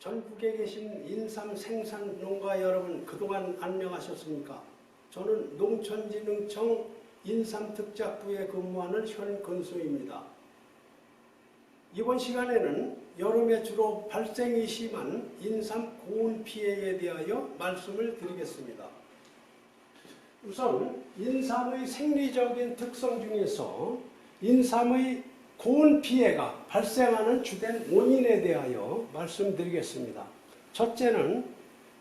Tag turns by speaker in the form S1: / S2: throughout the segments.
S1: 전국에 계신 인삼 생산 농가 여러분 그동안 안녕하셨습니까? 저는 농촌진흥청 인삼특작부에 근무하는 현근수입니다. 이번 시간에는 여름에 주로 발생이 심한 인삼 고온 피해에 대하여 말씀을 드리겠습니다. 우선 인삼의 생리적인 특성 중에서 인삼의 고온 피해가 발생하는 주된 원인에 대하여 말씀드리겠습니다. 첫째는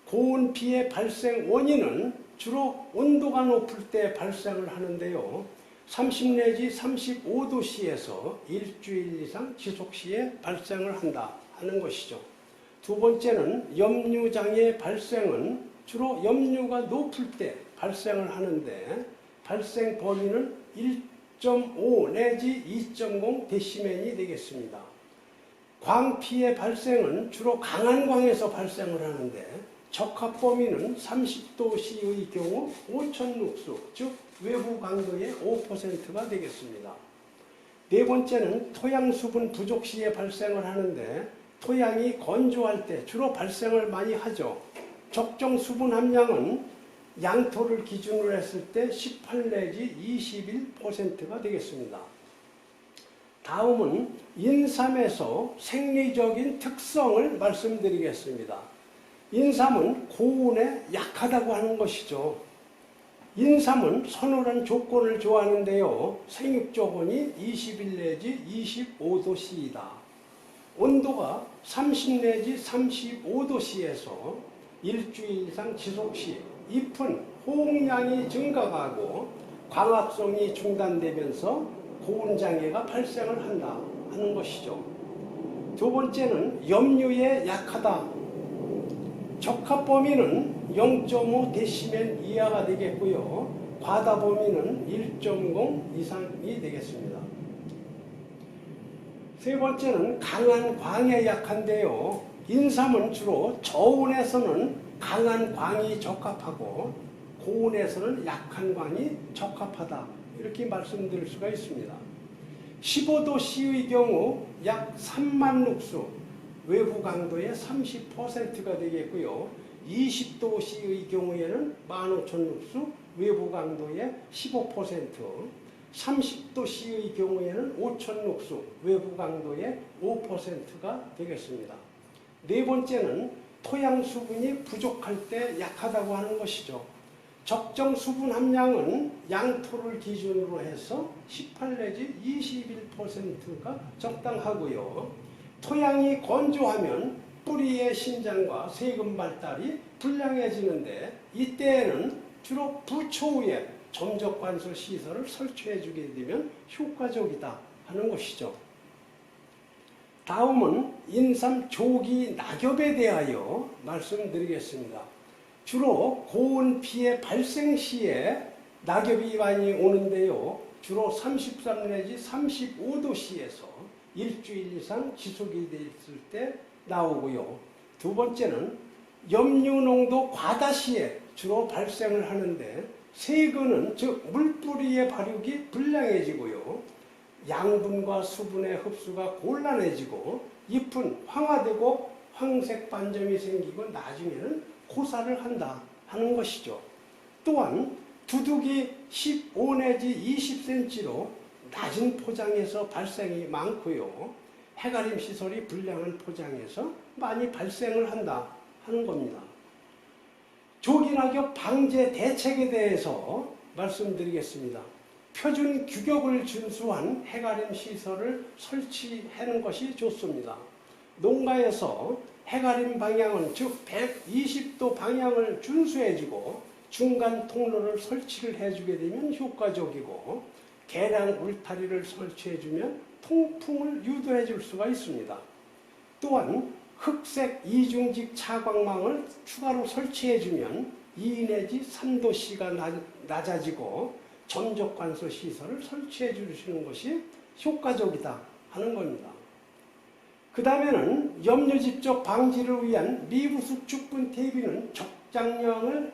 S1: 고온 피해 발생 원인은 주로 온도가 높을 때 발생을 하는데요. 30 내지 35도씨에서 일주일 이상 지속 시에 발생을 한다 하는 것이죠. 두 번째는 염류장애 발생은 주로 염류가 높을 때 발생을 하는데 발생 범위는 1.5 내지 2.0 데시멘이 되겠습니다. 광 피해 발생은 주로 강한 광에서 발생을 하는데 적합 범위는 30도씨의 경우 5,000룩수, 즉 외부 강도의 5%가 되겠습니다. 네 번째는 토양 수분 부족 시에 발생을 하는데 토양이 건조할 때 주로 발생을 많이 하죠. 적정 수분 함량은 양토를 기준으로 했을 때 18 내지 21%가 되겠습니다. 다음은 인삼에서 생리적인 특성을 말씀드리겠습니다. 인삼은 고온에 약하다고 하는 것이죠. 인삼은 서늘한 조건을 좋아하는데요. 생육조건이 21 내지 25도씨이다. 온도가 30 내지 35도씨에서 일주일 이상 지속시 잎은 호응량이 증가하고 광합성이 중단되면서 고온장애가 발생을 한다 하는 것이죠. 두 번째는 염류에 약하다. 적합 범위는 0.5 데시멘 이하가 되겠고요. 과다 범위는 1.0 이상이 되겠습니다. 세 번째는 강한 광에 약한데요. 인삼은 주로 저온에서는 강한 광이 적합하고 고온에서는 약한 광이 적합하다. 이렇게 말씀드릴 수가 있습니다. 15도씨의 경우 약 3만 룩수, 외부 강도의 30%가 되겠고요. 20도씨의 경우에는 15,000룩수, 외부 강도의 15%, 30도씨의 경우에는 5,000룩수, 외부 강도의 5%가 되겠습니다. 네 번째는 토양 수분이 부족할 때 약하다고 하는 것이죠. 적정 수분 함량은 양토를 기준으로 해서 18 내지 21%가 적당하고요. 토양이 건조하면 뿌리의 신장과 세균 발달이 불량해지는데 이때에는 주로 부초우에 점적관수 시설을 설치해 주게 되면 효과적이다 하는 것이죠. 다음은 인삼 조기 낙엽에 대하여 말씀드리겠습니다. 주로 고온 피해 발생 시에 낙엽이 많이 오는데요. 주로 33 내지 35도씨에서 일주일 이상 지속이 됐을 때 나오고요. 두 번째는 염류 농도 과다 시에 주로 발생을 하는데 세균은 즉 물뿌리의 발육이 불량해지고요. 양분과 수분의 흡수가 곤란해지고 잎은 황화되고 황색 반점이 생기고 나중에는 고사를 한다 하는 것이죠. 또한 두둑이 15 내지 20cm로 낮은 포장에서 발생이 많고요. 해가림 시설이 불량한 포장에서 많이 발생을 한다 하는 겁니다. 조기낙엽 방제 대책에 대해서 말씀드리겠습니다. 표준 규격을 준수한 해가림 시설을 설치하는 것이 좋습니다. 농가에서 해가림 방향은 즉 120도 방향을 준수해주고 중간 통로를 설치를 해주게 되면 효과적이고 계량 울타리를 설치해주면 통풍을 유도해 줄 수가 있습니다. 또한 흑색 이중직 차광망을 추가로 설치해주면 2 내지 3도씨가 낮아지고 점적관수 시설을 설치해 주시는 것이 효과적이다 하는 겁니다. 그 다음에는 염류집적 방지를 위한 미부수 축분 퇴비는 적장량을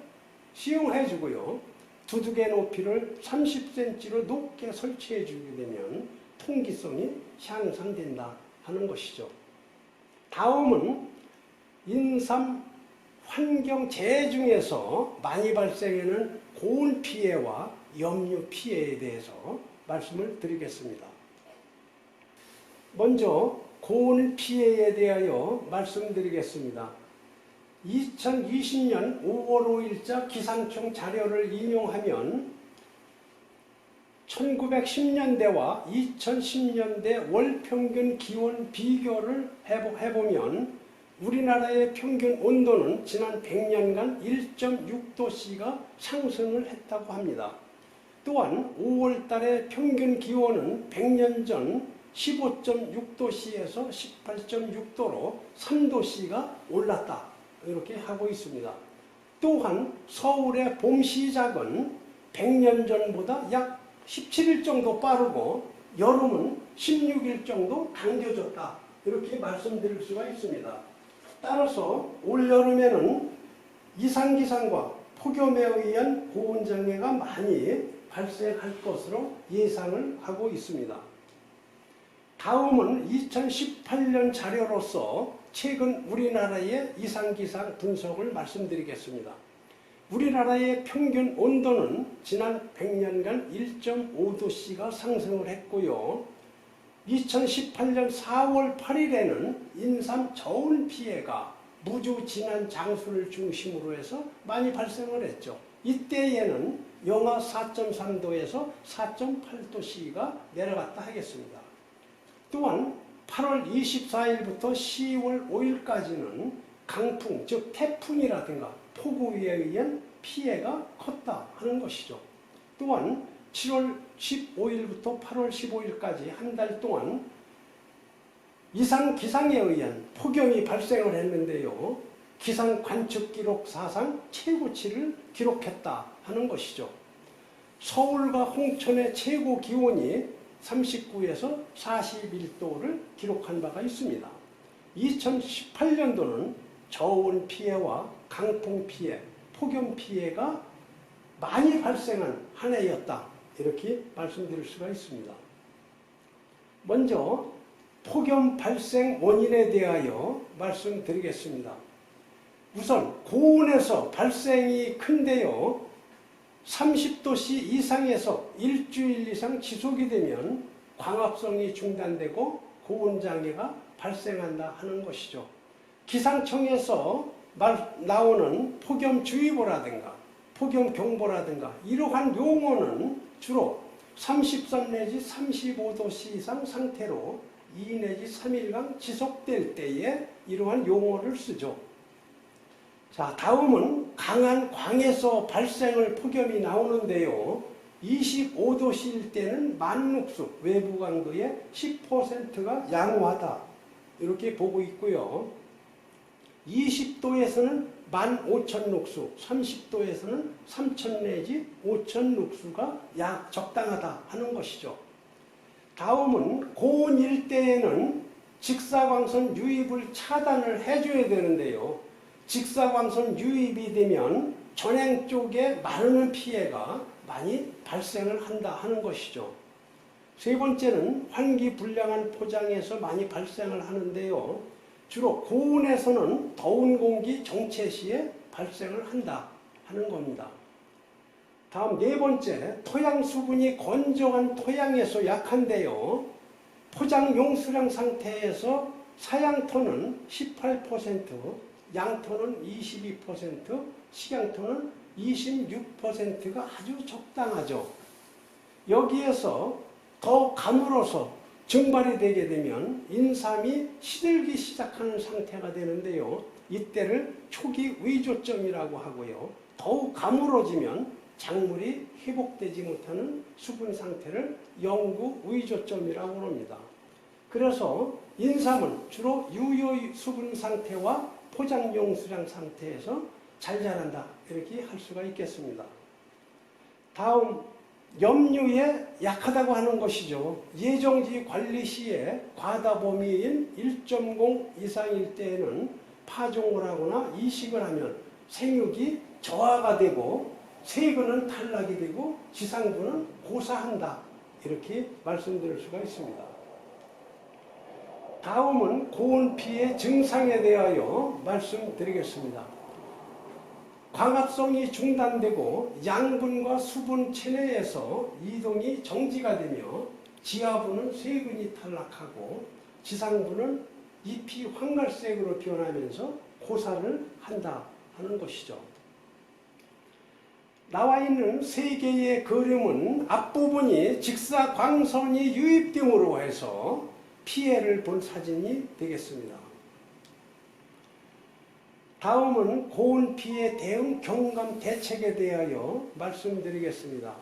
S1: 시용해 주고요. 두둑의 높이를 30cm로 높게 설치해 주게 되면 통기성이 향상된다 하는 것이죠. 다음은 인삼 환경 재해 중에서 많이 발생하는 고온 피해와 염류 피해에 대해서 말씀을 드리겠습니다. 먼저 고온 피해에 대하여 말씀드리겠습니다. 2020년 5월 5일자 기상청 자료를 인용하면 1910년대와 2010년대 월 평균 기온 비교를 해보면 우리나라의 평균 온도는 지난 100년간 1.6도씨가 상승을 했다고 합니다. 또한 5월 달의 평균 기온은 100년 전 15.6도씨에서 18.6도로 3도씨가 올랐다. 이렇게 하고 있습니다. 또한 서울의 봄 시작은 100년 전보다 약 17일 정도 빠르고 여름은 16일 정도 당겨졌다. 이렇게 말씀드릴 수가 있습니다. 따라서 올여름에는 이상기상과 폭염에 의한 고온장애가 많이 발생할 것으로 예상을 하고 있습니다. 다음은 2018년 자료로서 최근 우리나라의 이상기상 분석을 말씀드리겠습니다. 우리나라의 평균 온도는 지난 100년간 1.5도씨가 상승을 했고요. 2018년 4월 8일에는 인삼 저온 피해가 무주진한 장수를 중심으로 해서 많이 발생을 했죠. 이때에는 영하 4.3도에서 4.8도씨가 내려갔다 하겠습니다. 또한 8월 24일부터 10월 5일까지는 강풍, 즉 태풍이라든가 폭우에 의한 피해가 컸다 하는 것이죠. 또한 7월 15일부터 8월 15일까지 한 달 동안 이상기상에 의한 폭염이 발생을 했는데요. 기상 관측 기록 사상 최고치를 기록했다 하는 것이죠. 서울과 홍천의 최고 기온이 39에서 41도를 기록한 바가 있습니다. 2018년도는 저온 피해와 강풍 피해, 폭염 피해가 많이 발생한 한 해였다. 이렇게 말씀드릴 수가 있습니다. 먼저 폭염 발생 원인에 대하여 말씀드리겠습니다. 우선 고온에서 발생이 큰데요. 30도씨 이상에서 일주일 이상 지속이 되면 광합성이 중단되고 고온장애가 발생한다 하는 것이죠. 기상청에서 나오는 폭염주의보라든가 폭염경보라든가 이러한 용어는 주로 33 내지 35도씨 이상 상태로 2 내지 3일간 지속될 때에 이러한 용어를 쓰죠. 자, 다음은 강한 광에서 발생을 폭염이 나오는데요. 25도씨일 때는 만룩수, 외부 강도의 10%가 양호하다. 이렇게 보고 있고요. 20도에서는 15,000룩수, 30도에서는 3,000 내지 5,000룩수가 약 적당하다 하는 것이죠. 다음은 고온일 때에는 직사광선 유입을 차단을 해줘야 되는데요. 직사광선 유입이 되면 전행 쪽에 마르는 피해가 많이 발생을 한다 하는 것이죠. 세 번째는 환기불량한 포장에서 많이 발생을 하는데요. 주로 고온에서는 더운 공기 정체 시에 발생을 한다 하는 겁니다. 다음 네 번째, 토양 수분이 건조한 토양에서 약한데요. 포장 용수량 상태에서 사양토는 18%, 양토는 22%, 식양토는 26%가 아주 적당하죠. 여기에서 더 가물어서 증발이 되게 되면 인삼이 시들기 시작하는 상태가 되는데요. 이때를 초기 위조점이라고 하고요. 더욱 가물어지면 작물이 회복되지 못하는 수분 상태를 영구 위조점이라고 합니다. 그래서 인삼은 주로 유효 수분 상태와 포장용 수량 상태에서 잘 자란다. 이렇게 할 수가 있겠습니다. 다음, 염류에 약하다고 하는 것이죠. 예정지 관리 시에 과다 범위인 1.0 이상일 때에는 파종을 하거나 이식을 하면 생육이 저하가 되고 세근은 탈락이 되고 지상부는 고사한다. 이렇게 말씀드릴 수가 있습니다. 다음은 고온 피해 증상에 대하여 말씀드리겠습니다. 광합성이 중단되고 양분과 수분 체내에서 이동이 정지가 되며 지하부는 세균이 탈락하고 지상부는 잎이 황갈색으로 변하면서 고사를 한다 하는 것이죠. 나와 있는 세 개의 그림은 앞부분이 직사광선이 유입됨으로 해서 피해를 본 사진이 되겠습니다. 다음은 고온 피해 대응 경감 대책에 대하여 말씀드리겠습니다.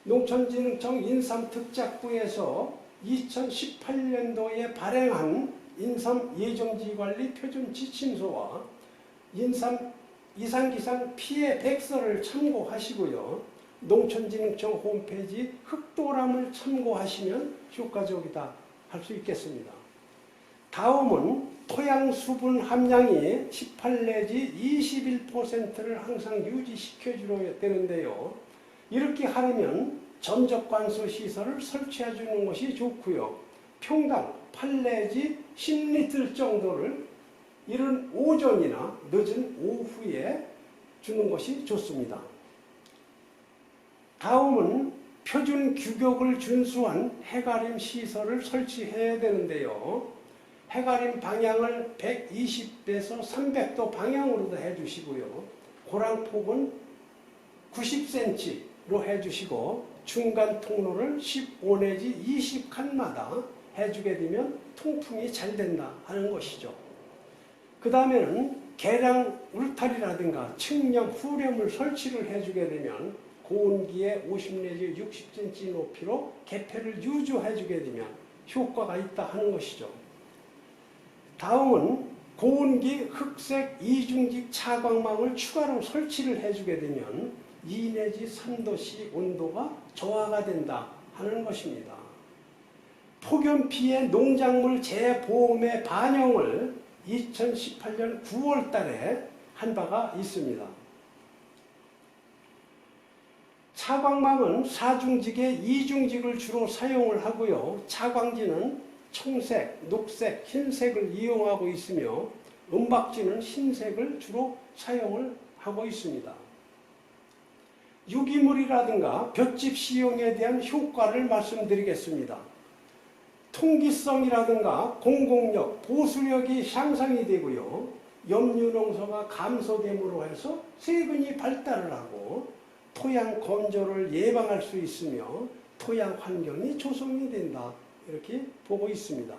S1: 농촌진흥청 인삼특작부에서 2018년도에 발행한 인삼 예정지관리 표준 지침서와 인삼 이상기상 피해 백서를 참고하시고요. 농촌진흥청 홈페이지 흑도람을 참고하시면 효과적이다 할 수 있겠습니다. 다음은 토양 수분 함량이 18 내지 21%를 항상 유지시켜줘야 되는데요. 이렇게 하려면 점적관수 시설을 설치해 주는 것이 좋고요. 평당 8 내지 10리터 정도를 이른 오전이나 늦은 오후에 주는 것이 좋습니다. 다음은 표준 규격을 준수한 해가림 시설을 설치해야 되는데요. 해가림 방향을 120에서 300도 방향으로도 해주시고요. 고랑폭은 90cm로 해주시고 중간 통로를 15 내지 20칸마다 해주게 되면 통풍이 잘 된다 하는 것이죠. 그 다음에는 계량 울타리라든가 측량 후렴을 설치를 해주게 되면 고온기에 50 내지 60cm 높이로 개폐를 유지해주게 되면 효과가 있다 하는 것이죠. 다음은 고온기 흑색 이중직 차광망을 추가로 설치를 해주게 되면 2 내지 3도씨 온도가 저하가 된다 하는 것입니다. 폭염 피해 농작물 재보험의 반영을 2018년 9월 달에 한 바가 있습니다. 차광망은 4중직에 2중직을 주로 사용을 하고요. 차광지는 청색, 녹색, 흰색을 이용하고 있으며 은박지는 흰색을 주로 사용을 하고 있습니다. 유기물이라든가 볏짚 시용에 대한 효과를 말씀드리겠습니다. 통기성이라든가 공공력, 보수력이 향상이 되고요. 염류농소가 감소됨으로 해서 세균이 발달을 하고 토양 건조를 예방할 수 있으며 토양 환경이 조성이 된다. 이렇게 보고 있습니다.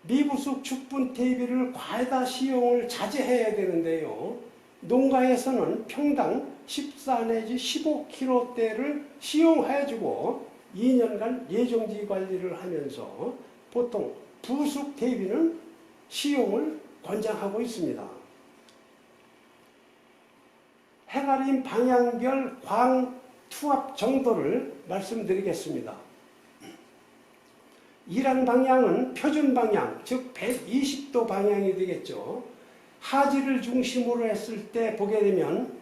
S1: 미부속 죽분 퇴비를 과다 시용을 자제해야 되는데요. 농가에서는 평당 14 내지 15kg대를 시용해주고 2년간 예정지 관리를 하면서 보통 부속 퇴비는 시용을 권장하고 있습니다. 해가림 방향별 광 투합 정도를 말씀드리겠습니다. 일한 방향은 표준 방향, 즉 120도 방향이 되겠죠. 하지를 중심으로 했을 때 보게 되면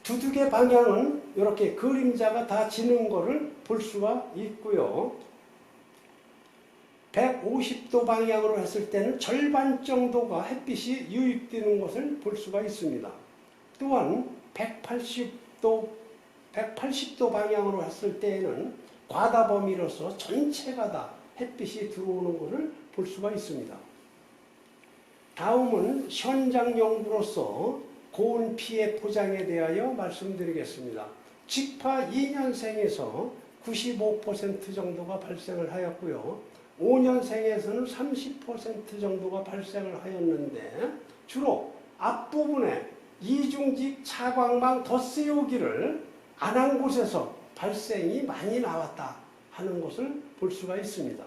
S1: 두둑의 방향은 이렇게 그림자가 다 지는 것을 볼 수가 있고요. 150도 방향으로 했을 때는 절반 정도가 햇빛이 유입되는 것을 볼 수가 있습니다. 또한 180도 방향으로 했을 때에는 과다 범위로서 전체가 다 햇빛이 들어오는 것을 볼 수가 있습니다. 다음은 현장 연구로서 고온 피해 포장에 대하여 말씀드리겠습니다. 직파 2년생에서 95% 정도가 발생을 하였고요. 5년생에서는 30% 정도가 발생을 하였는데 주로 앞부분에 이중직 차광망 덧세우기를 안 한 곳에서 발생이 많이 나왔다 하는 것을 볼 수가 있습니다.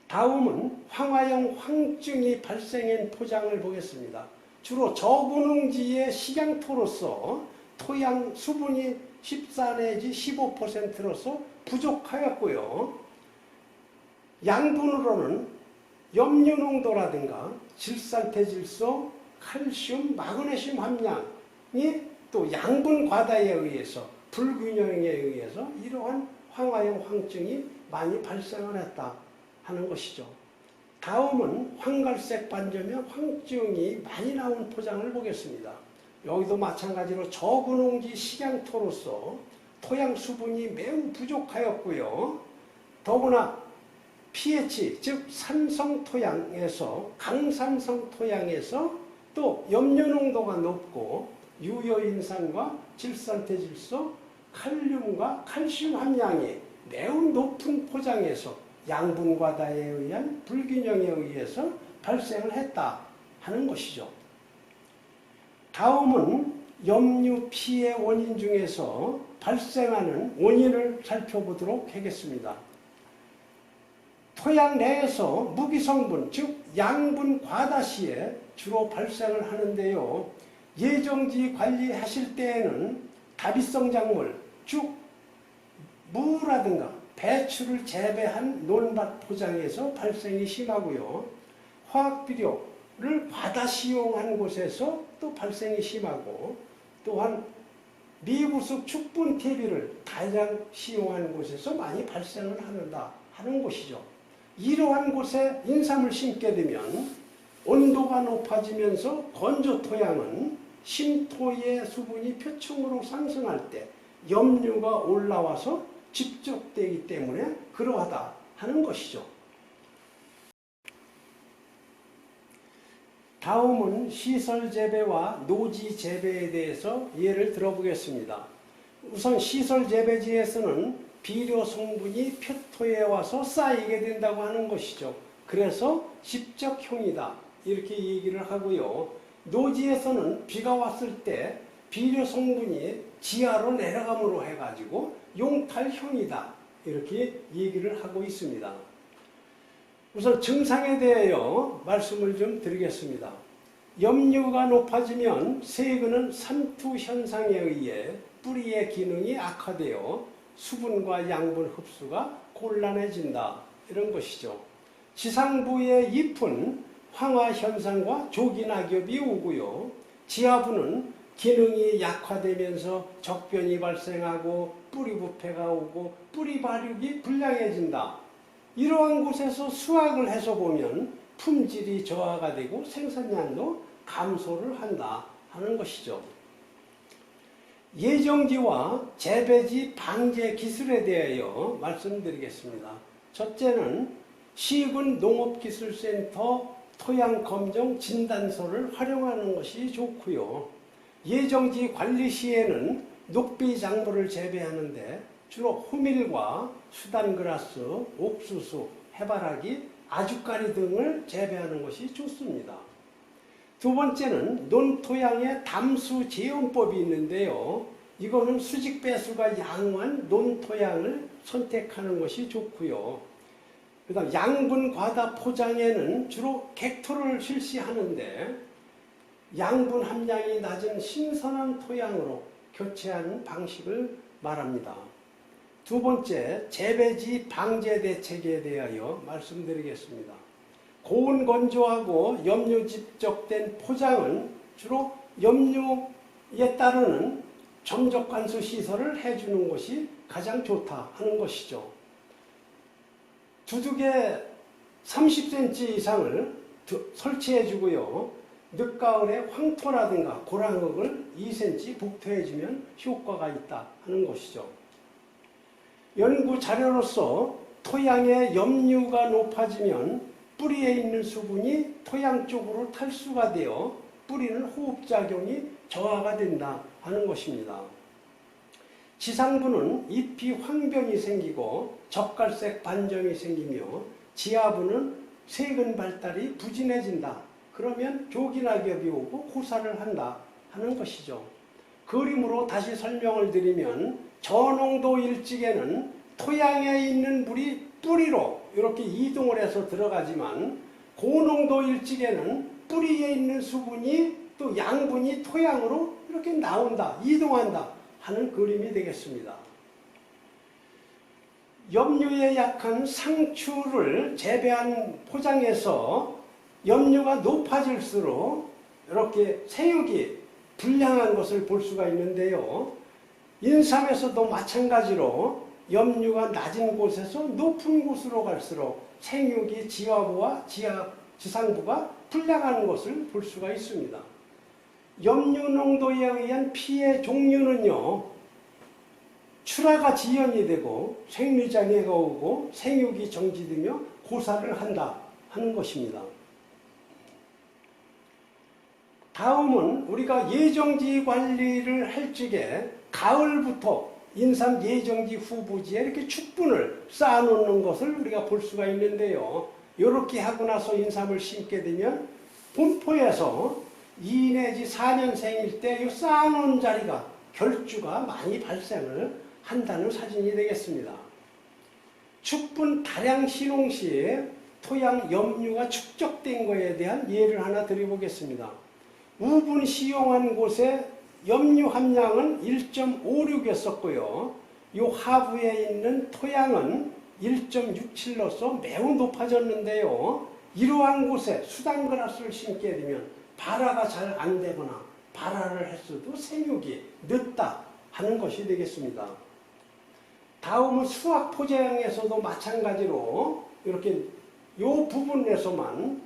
S1: 다음은 황화형 황증이 발생한 포장을 보겠습니다. 주로 저군흥지의 식양토로서 토양 수분이 14 내지 15%로서 부족하였고요. 양분으로는 염류농도라든가 질산태질소, 칼슘, 마그네슘 함량이 또 양분 과다에 의해서 불균형에 의해서 이러한 황화형 황증이 많이 발생을 했다 하는 것이죠. 다음은 황갈색 반점에 황증이 많이 나온 포장을 보겠습니다. 여기도 마찬가지로 저근홍지 식양토로서 토양 수분이 매우 부족하였고요. 더구나 pH, 즉 산성 토양에서 강산성 토양에서 또 염료 농도가 높고 유효인산과 질산태질소, 칼륨과 칼슘 함량이 매우 높은 포장에서 양분 과다에 의한 불균형에 의해서 발생을 했다 하는 것이죠. 다음은 염류 피해 원인 중에서 발생하는 원인을 살펴보도록 하겠습니다. 토양 내에서 무기성분, 즉 양분 과다 시에 주로 발생을 하는데요. 예정지 관리하실 때에는 다비성 작물, 즉 무라든가 배추를 재배한 논밭 포장에서 발생이 심하고요. 화학비료를 과다使用한 곳에서 또 발생이 심하고, 또한 미부속 축분 퇴비를 다량使用한 곳에서 많이 발생을 하는 것이죠. 이러한 곳에 인삼을 심게 되면 온도가 높아지면서 건조 토양은 심토의 수분이 표층으로 상승할 때 염류가 올라와서 집적되기 때문에 그러하다 하는 것이죠. 다음은 시설 재배와 노지 재배에 대해서 예를 들어보겠습니다. 우선 시설 재배지에서는 비료 성분이 표토에 와서 쌓이게 된다고 하는 것이죠. 그래서 집적형이다 이렇게 얘기를 하고요. 노지에서는 비가 왔을 때 비료 성분이 지하로 내려감으로 해가지고 용탈형이다 이렇게 얘기를 하고 있습니다. 우선 증상에 대하여 말씀을 좀 드리겠습니다. 염류가 높아지면 세균은 삼투 현상에 의해 뿌리의 기능이 악화되어 수분과 양분 흡수가 곤란해진다 이런 것이죠. 지상부의 잎은 황화 현상과 조기 낙엽이 오고요. 지하부는 기능이 약화되면서 적변이 발생하고 뿌리 부패가 오고 뿌리 발육이 불량해진다. 이러한 곳에서 수확을 해서 보면 품질이 저하가 되고 생산량도 감소를 한다 하는 것이죠. 예정지와 재배지 방제 기술에 대하여 말씀드리겠습니다. 첫째는 시군 농업기술센터 토양검정 진단소를 활용하는 것이 좋고요. 예정지 관리 시에는 녹비 작물을 재배하는데 주로 호밀과 수단그라스, 옥수수, 해바라기, 아주까리 등을 재배하는 것이 좋습니다. 두 번째는 논토양의 담수 재현법이 있는데요. 이거는 수직 배수가 양호한 논토양을 선택하는 것이 좋고요. 그 다음 양분 과다 포장에는 주로 객토를 실시하는데 양분 함량이 낮은 신선한 토양으로 교체하는 방식을 말합니다. 두 번째, 재배지 방제 대책에 대하여 말씀드리겠습니다. 고온 건조하고 염류 집적된 포장은 주로 염류에 따르는 점적관수 시설을 해주는 것이 가장 좋다 하는 것이죠. 두둑에 30cm 이상을 설치해 주고요. 늦가을에 황토라든가 고랑흙을 2cm 복토해 주면 효과가 있다 하는 것이죠. 연구 자료로서 토양의 염류가 높아지면 뿌리에 있는 수분이 토양 쪽으로 탈수가 되어 뿌리는 호흡작용이 저하가 된다 하는 것입니다. 지상부는 잎이 황변이 생기고 젓갈색 반점이 생기며 지하부는 세근 발달이 부진해진다. 그러면 조기낙엽이 오고 고사를 한다 하는 것이죠. 그림으로 다시 설명을 드리면 저농도 일찍에는 토양에 있는 물이 뿌리로 이렇게 이동을 해서 들어가지만 고농도 일찍에는 뿌리에 있는 수분이 또 양분이 토양으로 이렇게 나온다, 이동한다 하는 그림이 되겠습니다. 염류에 약한 상추를 재배한 포장에서 염류가 높아질수록 이렇게 생육이 불량한 것을 볼 수가 있는데요. 인삼에서도 마찬가지로 염류가 낮은 곳에서 높은 곳으로 갈수록 생육이 지화부와 지상부가 불량하는 것을 볼 수가 있습니다. 염류 농도에 의한 피해 종류는요, 출하가 지연이 되고 생리장애가 오고 생육이 정지되며 고사를 한다 하는 것입니다. 다음은 우리가 예정지 관리를 할 적에 가을부터 인삼 예정지 후부지에 이렇게 축분을 쌓아놓는 것을 우리가 볼 수가 있는데요. 이렇게 하고 나서 인삼을 심게 되면 본포에서 2 내지 4년생일 때 이 쌓아놓은 자리가 결주가 많이 발생을 한다는 사진이 되겠습니다. 축분 다량 신홍 시에 토양 염류가 축적된 것에 대한 예를 하나 드려보겠습니다. 우분 시용한 곳에 염류 함량은 1.56이었었고요. 이 하부에 있는 토양은 1.67로서 매우 높아졌는데요. 이러한 곳에 수단그라스를 심게 되면 발화가 잘 안 되거나 발화를 했어도 생육이 늦다 하는 것이 되겠습니다. 다음은 수학 포장에서도 마찬가지로 이렇게 이 부분에서만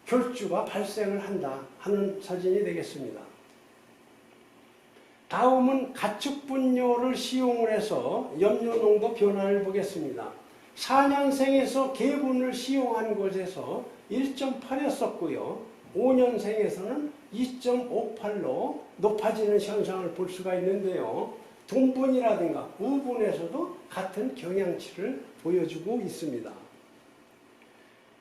S1: 결주가 발생을 한다 하는 사진이 되겠습니다. 다음은 가축분뇨를 시용을 해서 염류농도 변화를 보겠습니다. 4년생에서 개분을 시용한 곳에서 1.8이었었고요. 5년생에서는 2.58로 높아지는 현상을 볼 수가 있는데요. 동분이라든가 우분에서도 같은 경향치를 보여주고 있습니다.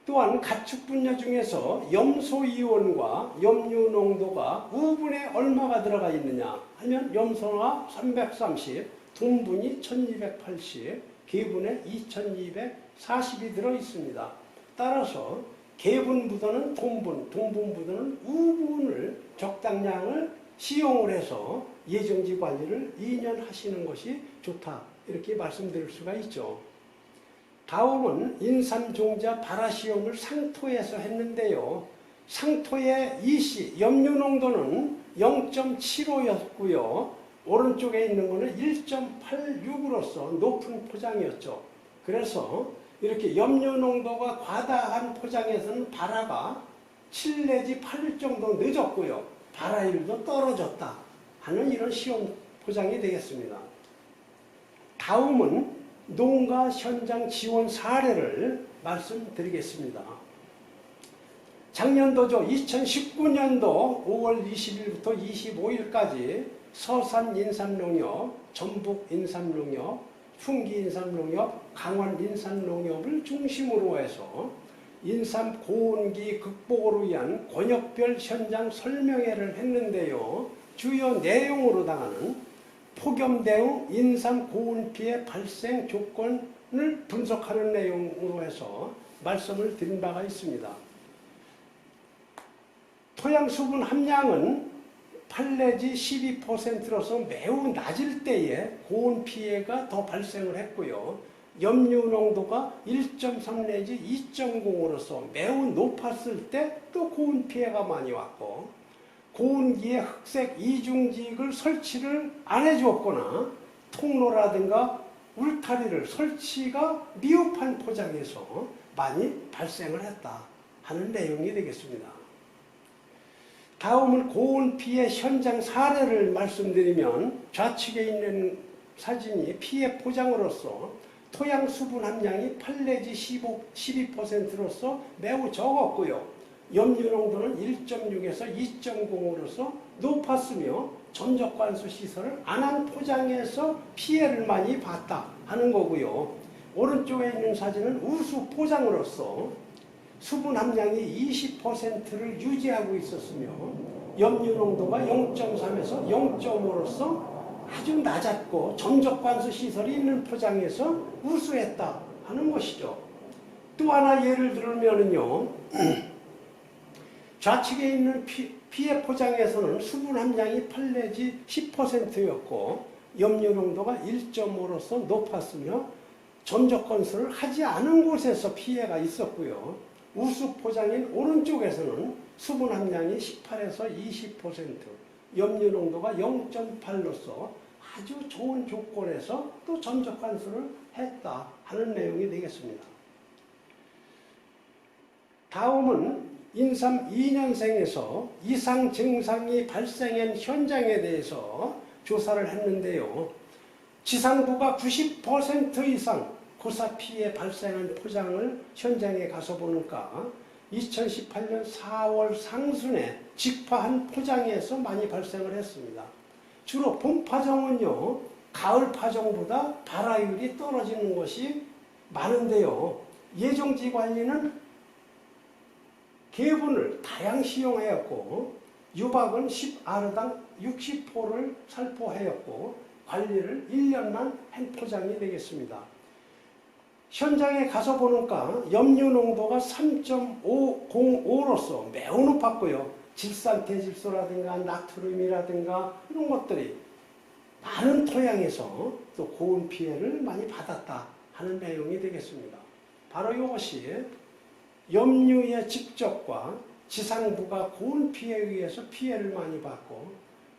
S1: 또한 가축분뇨 중에서 염소이온과 염류 농도가 우분에 얼마가 들어가 있느냐 하면 염소가 330, 동분이 1280, 개분에 2240이 들어 있습니다. 따라서 개분보다는 동분, 동분보다는 우분을 적당량을 시용을 해서 예정지 관리를 2년 하시는 것이 좋다 이렇게 말씀드릴 수가 있죠. 다음은 인삼종자 발화시험을 상토에서 했는데요. 상토의 이시 염류 농도는 0.75였고요. 오른쪽에 있는 것은 1.86으로서 높은 포장이었죠. 그래서 이렇게 염류 농도가 과다한 포장에서는 발화가 7 내지 8일 정도 늦었고요. 발화율도 떨어졌다 하는 이런 시험 포장이 되겠습니다. 다음은 농가 현장 지원 사례를 말씀드리겠습니다. 작년도죠. 2019년도 5월 20일부터 25일까지 서산 인삼농협, 전북 인삼농협, 풍기 인삼농협, 강원 인삼농협을 중심으로 해서 인삼 고온기 극복을 위한 권역별 현장 설명회를 했는데요. 주요 내용으로 당하는 폭염 대응 인삼 고온 피해 발생 조건을 분석하는 내용으로 해서 말씀을 드린 바가 있습니다. 토양 수분 함량은 8 내지 12%로서 매우 낮을 때에 고온 피해가 더 발생을 했고요. 염류 농도가 1.3 내지 2.0으로서 매우 높았을 때 또 고온 피해가 많이 왔고, 고온기에 흑색 이중직을 설치를 안 해주었거나 통로라든가 울타리를 설치가 미흡한 포장에서 많이 발생을 했다 하는 내용이 되겠습니다. 다음은 고온 피해 현장 사례를 말씀드리면 좌측에 있는 사진이 피해 포장으로서 토양 수분 함량이 8 내지 12%로서 매우 적었고요. 염류 농도는 1.6에서 2.0으로서 높았으며 전적관수 시설을 안 한 포장에서 피해를 많이 봤다 하는 거고요. 오른쪽에 있는 사진은 우수 포장으로서 수분 함량이 20%를 유지하고 있었으며 염류 농도가 0.3에서 0.5로서 아주 낮았고 전적관수 시설이 있는 포장에서 우수했다 하는 것이죠. 또 하나 예를 들면요. 좌측에 있는 피해 포장에서는 수분 함량이 8 내지 10%였고 염류 농도가 1.5로서 높았으며 전적 건설을 하지 않은 곳에서 피해가 있었고요. 우수 포장인 오른쪽에서는 수분 함량이 18에서 20%, 염류 농도가 0.8로서 아주 좋은 조건에서 또 전적 관수를 했다 하는 내용이 되겠습니다. 다음은 인삼 2년생에서 이상 증상이 발생한 현장에 대해서 조사를 했는데요. 지상부가 90% 이상 고사 피해 발생한 포장을 현장에 가서 보니까 2018년 4월 상순에 직파한 포장에서 많이 발생을 했습니다. 주로 봄 파종은요, 가을 파종보다 발화율이 떨어지는 것이 많은데요. 예정지 관리는 개분을 다양 시용하였고 유박은 10아르당 60포를 살포하였고 관리를 1년만 한 포장이 되겠습니다. 현장에 가서 보니까 염류 농도가 3.505로서 매우 높았고요. 질산대질소라든가 나트륨이라든가 이런 것들이 많은 토양에서 또 고온 피해를 많이 받았다 하는 내용이 되겠습니다. 바로 이것이 염류의 집적과 지상부가 고온 피해에 의해서 피해를 많이 받고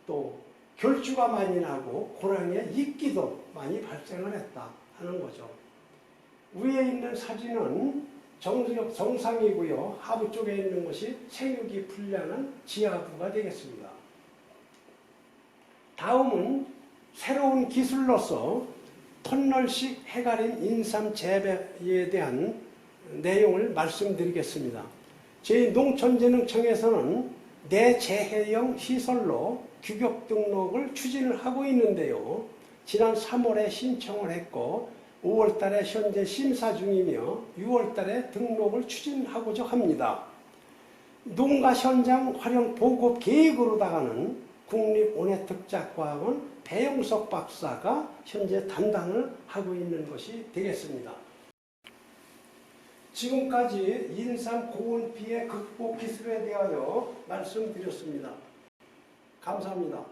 S1: 또 결주가 많이 나고 고랑의 이끼도 많이 발생을 했다 하는 거죠. 위에 있는 사진은 정상이고요. 하부 쪽에 있는 것이 생육이 불량한 지하부가 되겠습니다. 다음은 새로운 기술로서 톤널식 해가림 인삼 재배에 대한 내용을 말씀드리겠습니다. 저희 농촌진흥청에서는 내재해형 시설로 규격 등록을 추진을 하고 있는데요. 지난 3월에 신청을 했고 5월 달에 현재 심사 중이며 6월 달에 등록을 추진하고자 합니다. 농가 현장 활용 보급 계획으로다가는 국립온해특작과학원 배용석 박사가 현재 담당을 하고 있는 것이 되겠습니다. 지금까지 인삼 고온 피해 극복 기술에 대하여 말씀드렸습니다. 감사합니다.